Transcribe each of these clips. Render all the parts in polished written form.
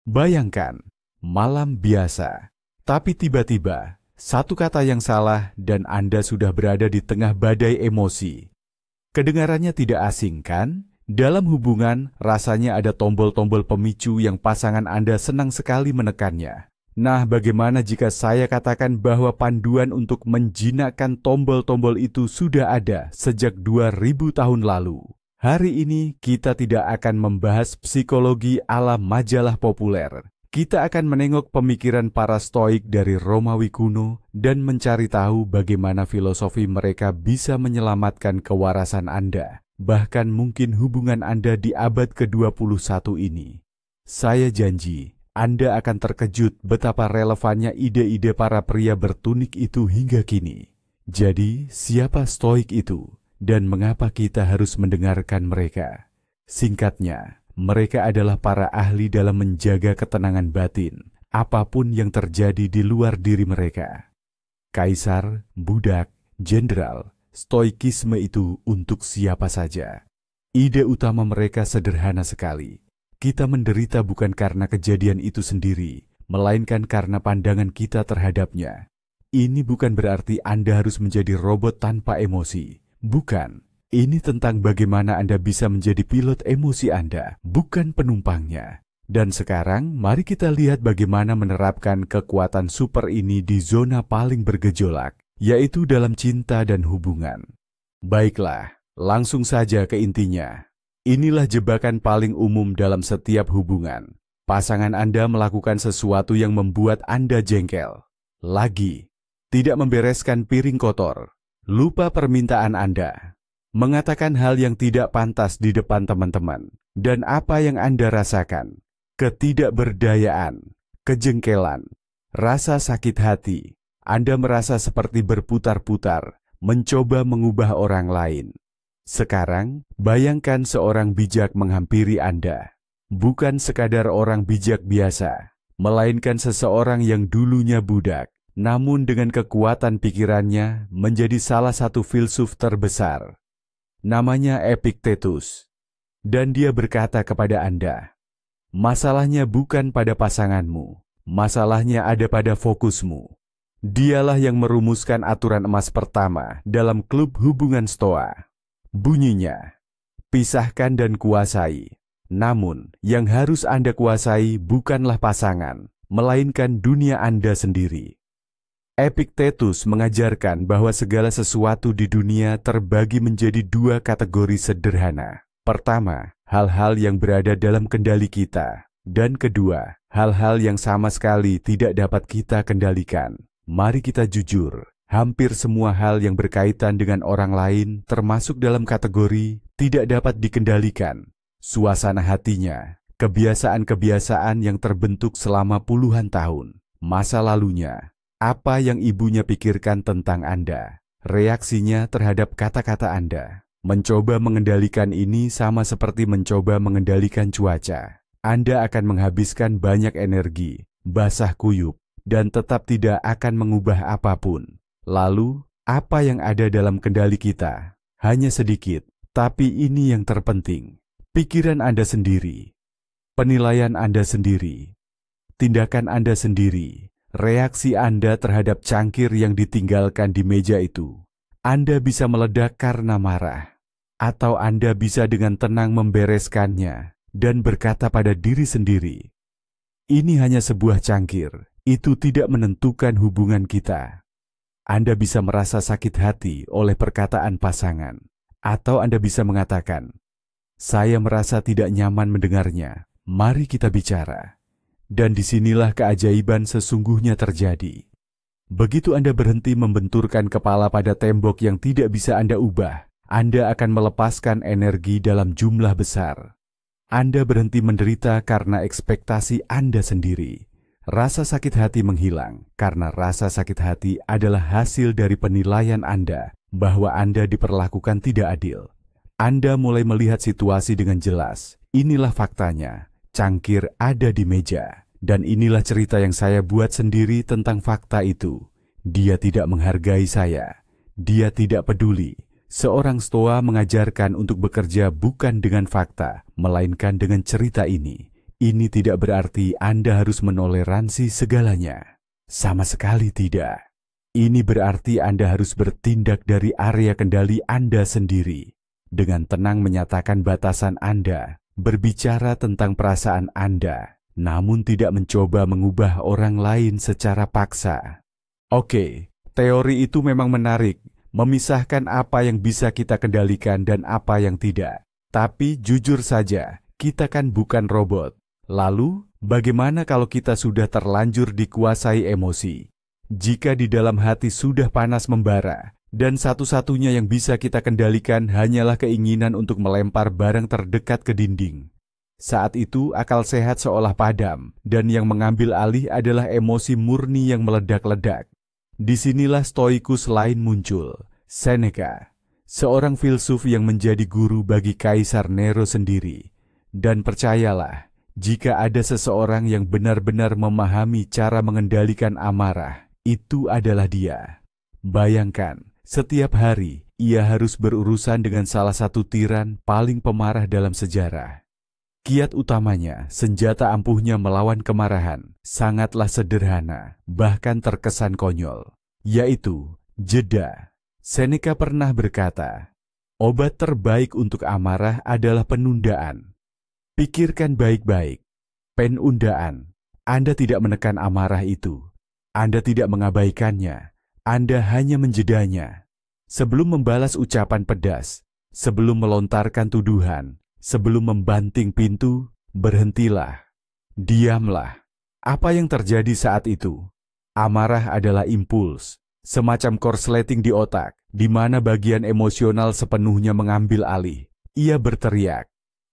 Bayangkan, malam biasa, tapi tiba-tiba satu kata yang salah dan Anda sudah berada di tengah badai emosi. Kedengarannya tidak asing, kan? Dalam hubungan, rasanya ada tombol-tombol pemicu yang pasangan Anda senang sekali menekannya. Nah, bagaimana jika saya katakan bahwa panduan untuk menjinakkan tombol-tombol itu sudah ada sejak 2000 tahun lalu? Hari ini kita tidak akan membahas psikologi ala majalah populer. Kita akan menengok pemikiran para stoik dari Romawi kuno dan mencari tahu bagaimana filosofi mereka bisa menyelamatkan kewarasan Anda, bahkan mungkin hubungan Anda di abad ke-21 ini. Saya janji, Anda akan terkejut betapa relevannya ide-ide para pria bertunik itu hingga kini. Jadi, siapa stoik itu? Dan mengapa kita harus mendengarkan mereka? Singkatnya, mereka adalah para ahli dalam menjaga ketenangan batin, apapun yang terjadi di luar diri mereka. Kaisar, budak, jenderal, stoikisme itu untuk siapa saja. Ide utama mereka sederhana sekali. Kita menderita bukan karena kejadian itu sendiri, melainkan karena pandangan kita terhadapnya. Ini bukan berarti Anda harus menjadi robot tanpa emosi. Bukan, ini tentang bagaimana Anda bisa menjadi pilot emosi Anda, bukan penumpangnya. Dan sekarang, mari kita lihat bagaimana menerapkan kekuatan super ini di zona paling bergejolak, yaitu dalam cinta dan hubungan. Baiklah, langsung saja ke intinya. Inilah jebakan paling umum dalam setiap hubungan. Pasangan Anda melakukan sesuatu yang membuat Anda jengkel. Lagi, tidak membereskan piring kotor. Lupa permintaan Anda, mengatakan hal yang tidak pantas di depan teman-teman, dan apa yang Anda rasakan, ketidakberdayaan, kejengkelan, rasa sakit hati, Anda merasa seperti berputar-putar, mencoba mengubah orang lain. Sekarang, bayangkan seorang bijak menghampiri Anda, bukan sekadar orang bijak biasa, melainkan seseorang yang dulunya budak, namun dengan kekuatan pikirannya menjadi salah satu filsuf terbesar. Namanya Epictetus. Dan dia berkata kepada Anda, masalahnya bukan pada pasanganmu, masalahnya ada pada fokusmu. Dialah yang merumuskan aturan emas pertama dalam klub hubungan Stoa. Bunyinya, pisahkan dan kuasai. Namun, yang harus Anda kuasai bukanlah pasangan, melainkan dunia Anda sendiri. Epictetus mengajarkan bahwa segala sesuatu di dunia terbagi menjadi dua kategori sederhana. Pertama, hal-hal yang berada dalam kendali kita. Dan kedua, hal-hal yang sama sekali tidak dapat kita kendalikan. Mari kita jujur, hampir semua hal yang berkaitan dengan orang lain termasuk dalam kategori tidak dapat dikendalikan. Suasana hatinya, kebiasaan-kebiasaan yang terbentuk selama puluhan tahun, masa lalunya, apa yang ibunya pikirkan tentang Anda, reaksinya terhadap kata-kata Anda. Mencoba mengendalikan ini sama seperti mencoba mengendalikan cuaca. Anda akan menghabiskan banyak energi, basah kuyup, dan tetap tidak akan mengubah apapun. Lalu, apa yang ada dalam kendali kita? Hanya sedikit, tapi ini yang terpenting. Pikiran Anda sendiri, penilaian Anda sendiri, tindakan Anda sendiri. Reaksi Anda terhadap cangkir yang ditinggalkan di meja itu. Anda bisa meledak karena marah, atau Anda bisa dengan tenang membereskannya dan berkata pada diri sendiri, ini hanya sebuah cangkir, itu tidak menentukan hubungan kita. Anda bisa merasa sakit hati oleh perkataan pasangan, atau Anda bisa mengatakan, saya merasa tidak nyaman mendengarnya, mari kita bicara. Dan disinilah keajaiban sesungguhnya terjadi. Begitu Anda berhenti membenturkan kepala pada tembok yang tidak bisa Anda ubah, Anda akan melepaskan energi dalam jumlah besar. Anda berhenti menderita karena ekspektasi Anda sendiri. Rasa sakit hati menghilang karena rasa sakit hati adalah hasil dari penilaian Anda bahwa Anda diperlakukan tidak adil. Anda mulai melihat situasi dengan jelas. Inilah faktanya. Cangkir ada di meja, dan inilah cerita yang saya buat sendiri tentang fakta itu. Dia tidak menghargai saya, dia tidak peduli. Seorang Stoa mengajarkan untuk bekerja bukan dengan fakta, melainkan dengan cerita ini. Ini tidak berarti Anda harus menoleransi segalanya. Sama sekali tidak. Ini berarti Anda harus bertindak dari area kendali Anda sendiri. Dengan tenang menyatakan batasan Anda, berbicara tentang perasaan Anda, namun tidak mencoba mengubah orang lain secara paksa. Oke, teori itu memang menarik, memisahkan apa yang bisa kita kendalikan dan apa yang tidak. Tapi jujur saja, kita kan bukan robot. Lalu, bagaimana kalau kita sudah terlanjur dikuasai emosi? Jika di dalam hati sudah panas membara, dan satu-satunya yang bisa kita kendalikan hanyalah keinginan untuk melempar barang terdekat ke dinding. Saat itu akal sehat seolah padam, dan yang mengambil alih adalah emosi murni yang meledak-ledak. Disinilah stoikus lain muncul, Seneca, seorang filsuf yang menjadi guru bagi Kaisar Nero sendiri. Dan percayalah, jika ada seseorang yang benar-benar memahami cara mengendalikan amarah, itu adalah dia. Bayangkan, setiap hari ia harus berurusan dengan salah satu tiran paling pemarah dalam sejarah. Kiat utamanya, senjata ampuhnya melawan kemarahan, sangatlah sederhana, bahkan terkesan konyol, yaitu jeda. Seneca pernah berkata, obat terbaik untuk amarah adalah penundaan. Pikirkan baik-baik, penundaan. Anda tidak menekan amarah itu, Anda tidak mengabaikannya, Anda hanya menjedanya. Sebelum membalas ucapan pedas, sebelum melontarkan tuduhan, sebelum membanting pintu, berhentilah. Diamlah. Apa yang terjadi saat itu? Amarah adalah impuls, semacam korsleting di otak, di mana bagian emosional sepenuhnya mengambil alih. Ia berteriak,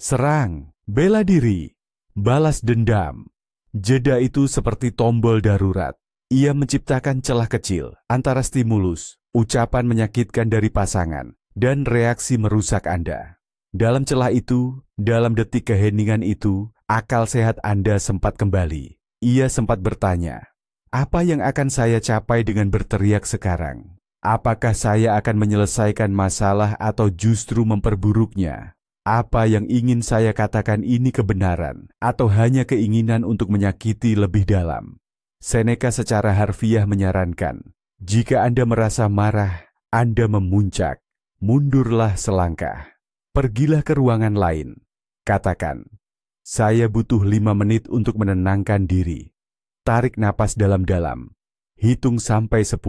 serang, bela diri, balas dendam. Jeda itu seperti tombol darurat. Ia menciptakan celah kecil antara stimulus, ucapan menyakitkan dari pasangan, dan reaksi merusak Anda. Dalam celah itu, dalam detik keheningan itu, akal sehat Anda sempat kembali. Ia sempat bertanya, apa yang akan saya capai dengan berteriak sekarang? Apakah saya akan menyelesaikan masalah atau justru memperburuknya? Apa yang ingin saya katakan ini kebenaran, atau hanya keinginan untuk menyakiti lebih dalam? Seneca secara harfiah menyarankan, jika Anda merasa marah, Anda memuncak, mundurlah selangkah. Pergilah ke ruangan lain. Katakan, saya butuh 5 menit untuk menenangkan diri. Tarik napas dalam-dalam. Hitung sampai 10.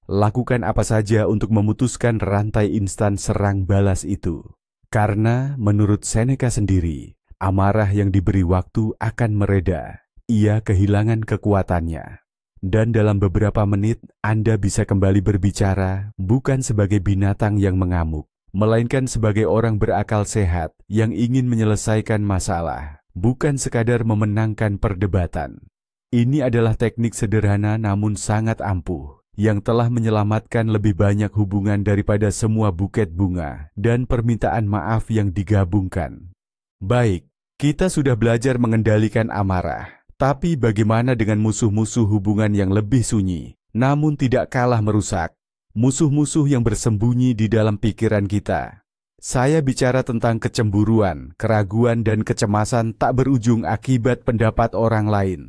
Lakukan apa saja untuk memutuskan rantai instan serang balas itu. Karena menurut Seneca sendiri, amarah yang diberi waktu akan mereda. Ia kehilangan kekuatannya. Dan dalam beberapa menit, Anda bisa kembali berbicara bukan sebagai binatang yang mengamuk, melainkan sebagai orang berakal sehat yang ingin menyelesaikan masalah, bukan sekadar memenangkan perdebatan. Ini adalah teknik sederhana namun sangat ampuh, yang telah menyelamatkan lebih banyak hubungan daripada semua buket bunga dan permintaan maaf yang digabungkan. Baik, kita sudah belajar mengendalikan amarah. Tapi bagaimana dengan musuh-musuh hubungan yang lebih sunyi, namun tidak kalah merusak? Musuh-musuh yang bersembunyi di dalam pikiran kita. Saya bicara tentang kecemburuan, keraguan, dan kecemasan tak berujung akibat pendapat orang lain.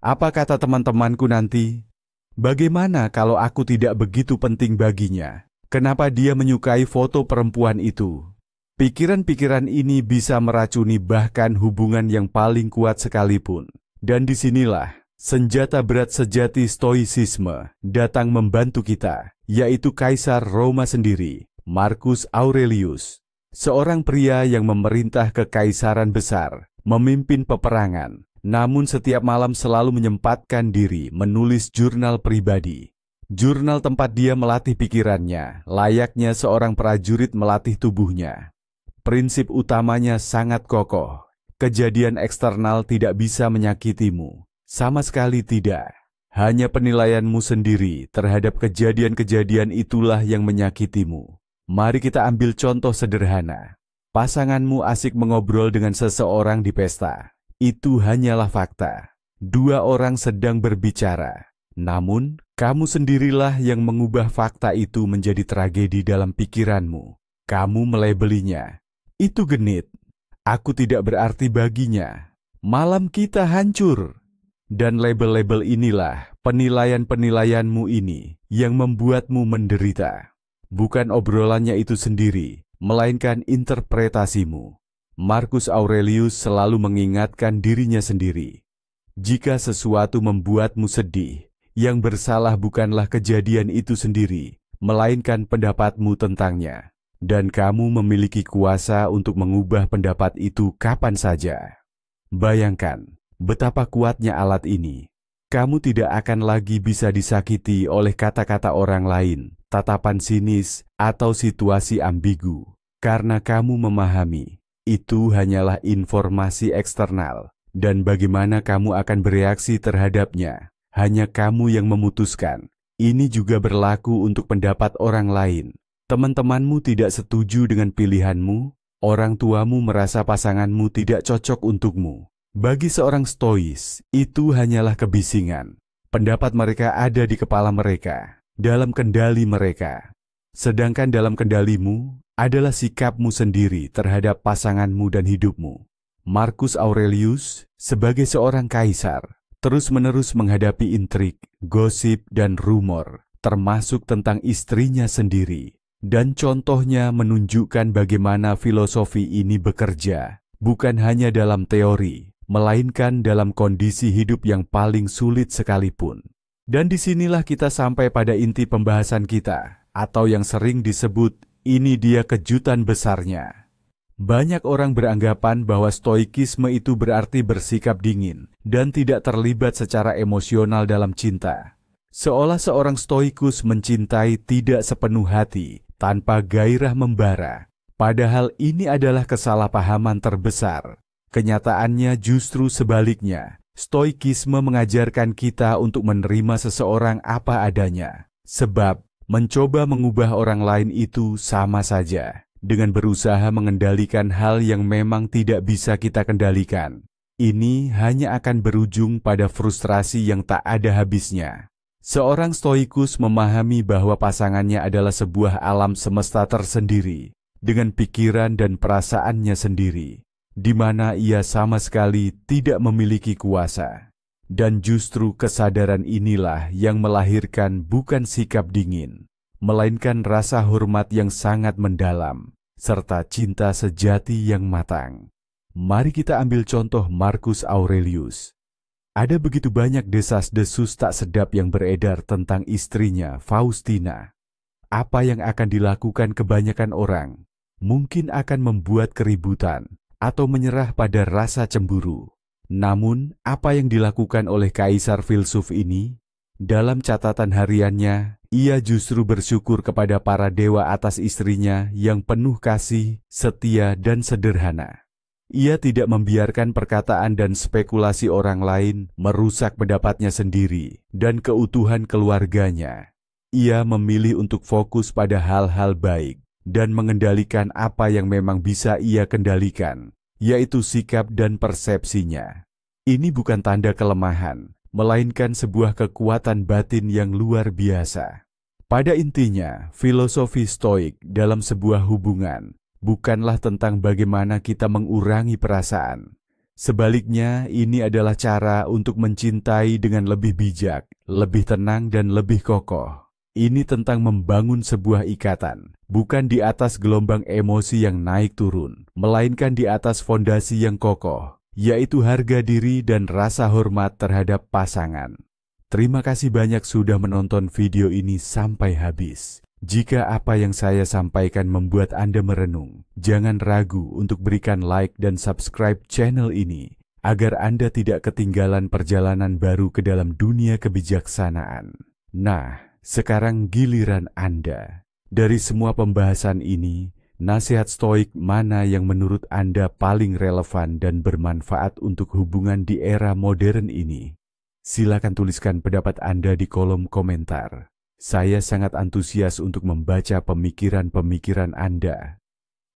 Apa kata teman-temanku nanti? Bagaimana kalau aku tidak begitu penting baginya? Kenapa dia menyukai foto perempuan itu? Pikiran-pikiran ini bisa meracuni bahkan hubungan yang paling kuat sekalipun. Dan disinilah senjata berat sejati stoisisme datang membantu kita, yaitu Kaisar Roma sendiri, Marcus Aurelius. Seorang pria yang memerintah kekaisaran besar, memimpin peperangan, namun setiap malam selalu menyempatkan diri menulis jurnal pribadi. Jurnal tempat dia melatih pikirannya, layaknya seorang prajurit melatih tubuhnya. Prinsip utamanya sangat kokoh. Kejadian eksternal tidak bisa menyakitimu. Sama sekali tidak. Hanya penilaianmu sendiri terhadap kejadian-kejadian itulah yang menyakitimu. Mari kita ambil contoh sederhana. Pasanganmu asik mengobrol dengan seseorang di pesta. Itu hanyalah fakta. 2 orang sedang berbicara. Namun, kamu sendirilah yang mengubah fakta itu menjadi tragedi dalam pikiranmu. Kamu melabelinya. Itu genit. Aku tidak berarti baginya. Malam kita hancur. Dan label-label inilah, penilaian-penilaianmu ini yang membuatmu menderita. Bukan obrolannya itu sendiri, melainkan interpretasimu. Marcus Aurelius selalu mengingatkan dirinya sendiri. Jika sesuatu membuatmu sedih, yang bersalah bukanlah kejadian itu sendiri, melainkan pendapatmu tentangnya. Dan kamu memiliki kuasa untuk mengubah pendapat itu kapan saja. Bayangkan betapa kuatnya alat ini. Kamu tidak akan lagi bisa disakiti oleh kata-kata orang lain, tatapan sinis, atau situasi ambigu. Karena kamu memahami, itu hanyalah informasi eksternal. Dan bagaimana kamu akan bereaksi terhadapnya, hanya kamu yang memutuskan. Ini juga berlaku untuk pendapat orang lain. Teman-temanmu tidak setuju dengan pilihanmu, orang tuamu merasa pasanganmu tidak cocok untukmu. Bagi seorang stois, itu hanyalah kebisingan. Pendapat mereka ada di kepala mereka, dalam kendali mereka. Sedangkan dalam kendalimu adalah sikapmu sendiri terhadap pasanganmu dan hidupmu. Marcus Aurelius, sebagai seorang kaisar, terus-menerus menghadapi intrik, gosip, dan rumor, termasuk tentang istrinya sendiri. Dan contohnya menunjukkan bagaimana filosofi ini bekerja, bukan hanya dalam teori, melainkan dalam kondisi hidup yang paling sulit sekalipun. Dan disinilah kita sampai pada inti pembahasan kita, atau yang sering disebut, ini dia kejutan besarnya. Banyak orang beranggapan bahwa stoikisme itu berarti bersikap dingin, dan tidak terlibat secara emosional dalam cinta. Seolah seorang stoikus mencintai tidak sepenuh hati, tanpa gairah membara. Padahal ini adalah kesalahpahaman terbesar. Kenyataannya justru sebaliknya. Stoikisme mengajarkan kita untuk menerima seseorang apa adanya. Sebab, mencoba mengubah orang lain itu sama saja dengan berusaha mengendalikan hal yang memang tidak bisa kita kendalikan. Ini hanya akan berujung pada frustrasi yang tak ada habisnya. Seorang stoikus memahami bahwa pasangannya adalah sebuah alam semesta tersendiri, dengan pikiran dan perasaannya sendiri, di mana ia sama sekali tidak memiliki kuasa. Dan justru kesadaran inilah yang melahirkan bukan sikap dingin, melainkan rasa hormat yang sangat mendalam, serta cinta sejati yang matang. Mari kita ambil contoh Marcus Aurelius. Ada begitu banyak desas-desus tak sedap yang beredar tentang istrinya, Faustina. Apa yang akan dilakukan kebanyakan orang? Mungkin akan membuat keributan, atau menyerah pada rasa cemburu. Namun, apa yang dilakukan oleh kaisar filsuf ini? Dalam catatan hariannya, ia justru bersyukur kepada para dewa atas istrinya yang penuh kasih, setia, dan sederhana. Ia tidak membiarkan perkataan dan spekulasi orang lain merusak pendapatnya sendiri dan keutuhan keluarganya. Ia memilih untuk fokus pada hal-hal baik dan mengendalikan apa yang memang bisa ia kendalikan, yaitu sikap dan persepsinya. Ini bukan tanda kelemahan, melainkan sebuah kekuatan batin yang luar biasa. Pada intinya, filosofi stoik dalam sebuah hubungan bukanlah tentang bagaimana kita mengurangi perasaan. Sebaliknya, ini adalah cara untuk mencintai dengan lebih bijak, lebih tenang, dan lebih kokoh. Ini tentang membangun sebuah ikatan, bukan di atas gelombang emosi yang naik turun, melainkan di atas fondasi yang kokoh, yaitu harga diri dan rasa hormat terhadap pasangan. Terima kasih banyak sudah menonton video ini sampai habis. Jika apa yang saya sampaikan membuat Anda merenung, jangan ragu untuk berikan like dan subscribe channel ini, agar Anda tidak ketinggalan perjalanan baru ke dalam dunia kebijaksanaan. Nah, sekarang giliran Anda. Dari semua pembahasan ini, nasihat stoik mana yang menurut Anda paling relevan dan bermanfaat untuk hubungan di era modern ini? Silakan tuliskan pendapat Anda di kolom komentar. Saya sangat antusias untuk membaca pemikiran-pemikiran Anda.